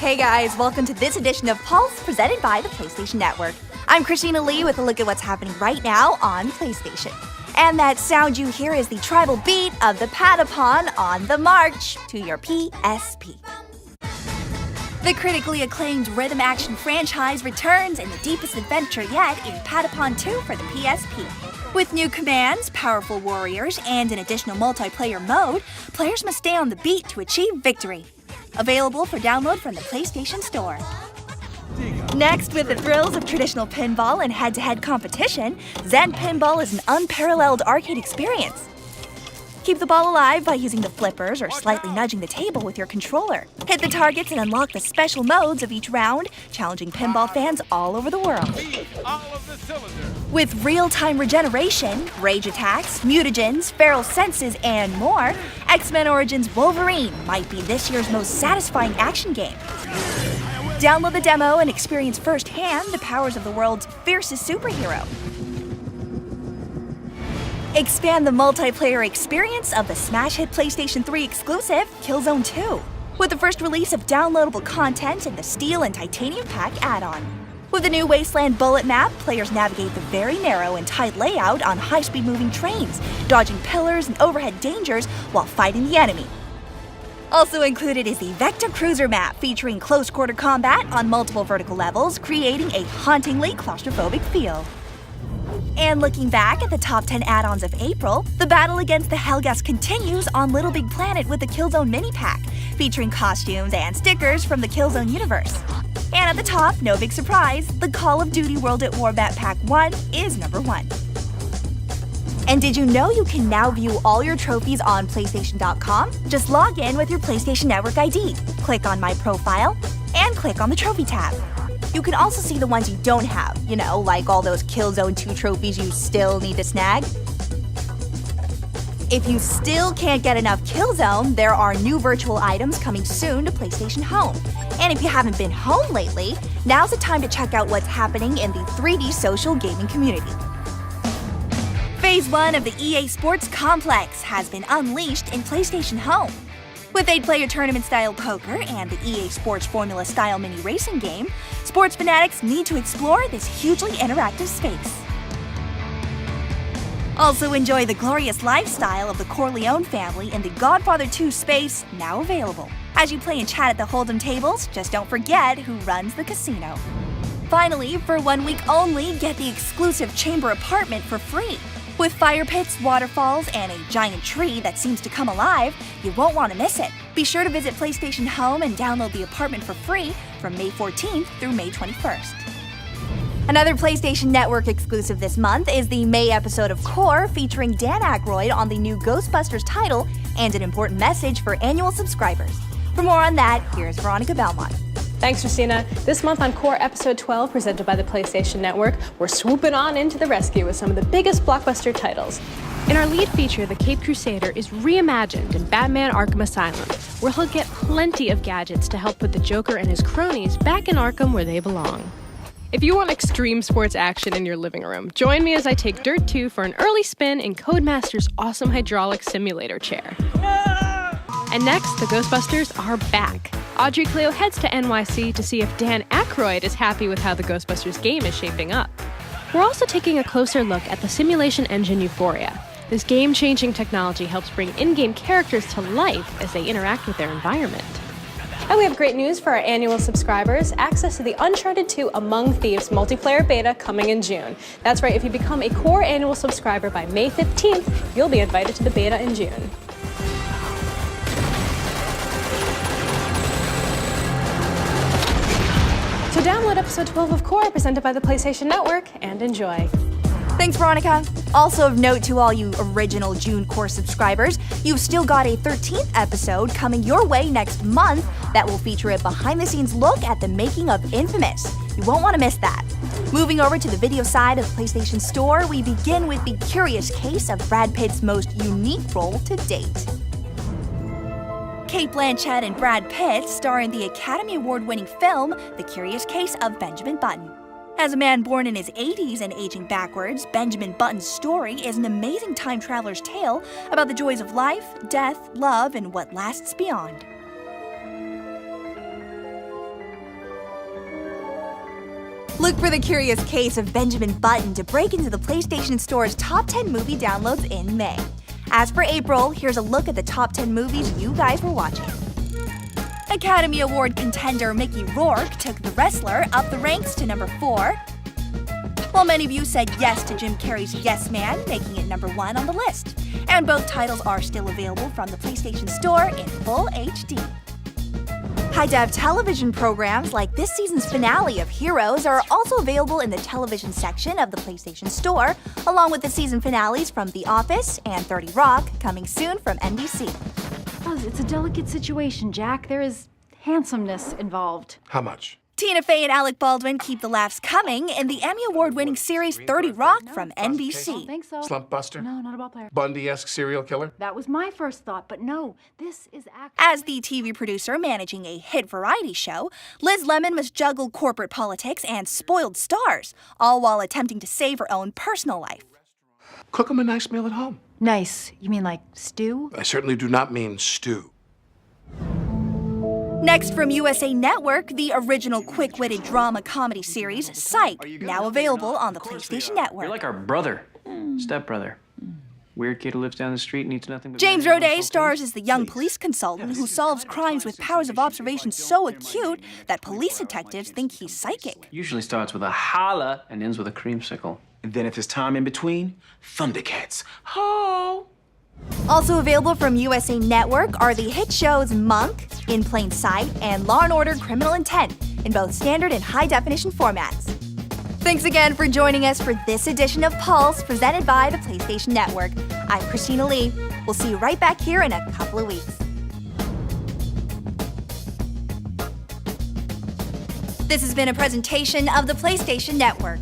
Hey guys, welcome to this edition of Pulse presented by the PlayStation Network. I'm Christina Lee with a look at what's happening right now on PlayStation. And that sound you hear is the tribal beat of the Patapon on the march to your PSP. The critically acclaimed rhythm action franchise returns in the deepest adventure yet in Patapon 2 for the PSP. With new commands, powerful warriors, and an additional multiplayer mode, players must stay on the beat to achieve victory. Available for download from the PlayStation Store. Next, with the thrills of traditional pinball and head-to-head competition, Zen Pinball is an unparalleled arcade experience. Keep the ball alive by using the flippers or slightly nudging the table with your controller. Hit the targets and unlock the special modes of each round, challenging pinball fans all over the world. With real-time regeneration, rage attacks, mutagens, feral senses, and more, X-Men Origins Wolverine might be this year's most satisfying action game. Download the demo and experience firsthand the powers of the world's fiercest superhero. Expand the multiplayer experience of the smash hit PlayStation 3 exclusive Killzone 2, with the first release of downloadable content in the Steel and Titanium Pack add-on. With the new Wasteland Bullet map, players navigate the very narrow and tight layout on high-speed moving trains, dodging pillars and overhead dangers while fighting the enemy. Also included is the Vector Cruiser map, featuring close-quarter combat on multiple vertical levels, creating a hauntingly claustrophobic feel. And looking back at the top 10 add-ons of April, the battle against the Helghast continues on Little Big Planet with the Killzone Mini Pack, featuring costumes and stickers from the Killzone universe. And at the top, no big surprise, the Call of Duty World at War Map Pack 1 is number 1. And did you know you can now view all your trophies on PlayStation.com? Just log in with your PlayStation Network ID, click on My Profile, and click on the Trophy tab. You can also see the ones you don't have, like all those Killzone 2 trophies you still need to snag. If you still can't get enough Killzone, there are new virtual items coming soon to PlayStation Home. And if you haven't been home lately, now's the time to check out what's happening in the 3D social gaming community. Phase 1 of the EA Sports Complex has been unleashed in PlayStation Home. With 8-player tournament-style poker and the EA Sports Formula-style mini racing game, sports fanatics need to explore this hugely interactive space. Also enjoy the glorious lifestyle of the Corleone family in the Godfather 2 space, now available. As you play and chat at the Hold'em tables, just don't forget who runs the casino. Finally, for 1 week only, get the exclusive Chamber apartment for free. With fire pits, waterfalls, and a giant tree that seems to come alive, you won't want to miss it. Be sure to visit PlayStation Home and download the apartment for free from May 14th through May 21st. Another PlayStation Network exclusive this month is the May episode of Core, featuring Dan Aykroyd on the new Ghostbusters title and an important message for annual subscribers. For more on that, here's Veronica Belmont. Thanks, Christina. This month on Core Episode 12, presented by the PlayStation Network, we're swooping on into the rescue with some of the biggest blockbuster titles. In our lead feature, the Caped Crusader is reimagined in Batman Arkham Asylum, where he'll get plenty of gadgets to help put the Joker and his cronies back in Arkham where they belong. If you want extreme sports action in your living room, join me as I take Dirt 2 for an early spin in Codemaster's awesome hydraulic simulator chair. And next, the Ghostbusters are back. Audrey Cleo heads to NYC to see if Dan Aykroyd is happy with how the Ghostbusters game is shaping up. We're also taking a closer look at the simulation engine Euphoria. This game-changing technology helps bring in-game characters to life as they interact with their environment. And we have great news for our annual subscribers: access to the Uncharted 2 Among Thieves multiplayer beta coming in June. That's right, if you become a Core annual subscriber by May 15th, you'll be invited to the beta in June. So download episode 12 of Core, presented by the PlayStation Network, and enjoy. Thanks, Veronica. Also of note to all you original June Core subscribers, you've still got a 13th episode coming your way next month that will feature a behind-the-scenes look at the making of Infamous. You won't want to miss that. Moving over to the video side of the PlayStation Store, we begin with the curious case of Brad Pitt's most unique role to date. Cate Blanchett and Brad Pitt star in the Academy Award-winning film The Curious Case of Benjamin Button. As a man born in his 80s and aging backwards, Benjamin Button's story is an amazing time traveler's tale about the joys of life, death, love, and what lasts beyond. Look for the curious case of Benjamin Button to break into the PlayStation Store's top 10 movie downloads in May. As for April, here's a look at the top 10 movies you guys were watching. Academy Award contender Mickey Rourke took The Wrestler up the ranks to number 4, while many of you said yes to Jim Carrey's Yes Man, making it number 1 on the list. And both titles are still available from the PlayStation Store in full HD. High-def television programs like this season's finale of Heroes are also available in the television section of the PlayStation Store, along with the season finales from The Office and 30 Rock coming soon from NBC. Buzz, it's a delicate situation, Jack. There is handsomeness involved. How much? Tina Fey and Alec Baldwin keep the laughs coming in the Emmy Award-winning series 30 Rock from I don't NBC. think so. Slump buster? No, not a ball player. Bundy-esque serial killer? That was my first thought, but no, this is actually... As the TV producer managing a hit variety show, Liz Lemon must juggle corporate politics and spoiled stars, all while attempting to save her own personal life. Cook 'em a nice meal at home. Nice. You mean like stew? I certainly do not mean stew. Next from USA Network, the original quick-witted drama comedy series Psych, now available on the PlayStation Network. You're like our brother, stepbrother. Weird kid who lives down the street and eats nothing but... James Roday stars as the young police consultant who solves crimes with powers of observation so acute that police detectives think he's psychic. Usually starts with a holla and ends with a creamsicle. And then if there's time in between, Thundercats. Ho! Also available from USA Network are the hit shows Monk, In Plain Sight, and Law & Order Criminal Intent in both standard and high-definition formats. Thanks again for joining us for this edition of Pulse presented by the PlayStation Network. I'm Christina Lee. We'll see you right back here in a couple of weeks. This has been a presentation of the PlayStation Network.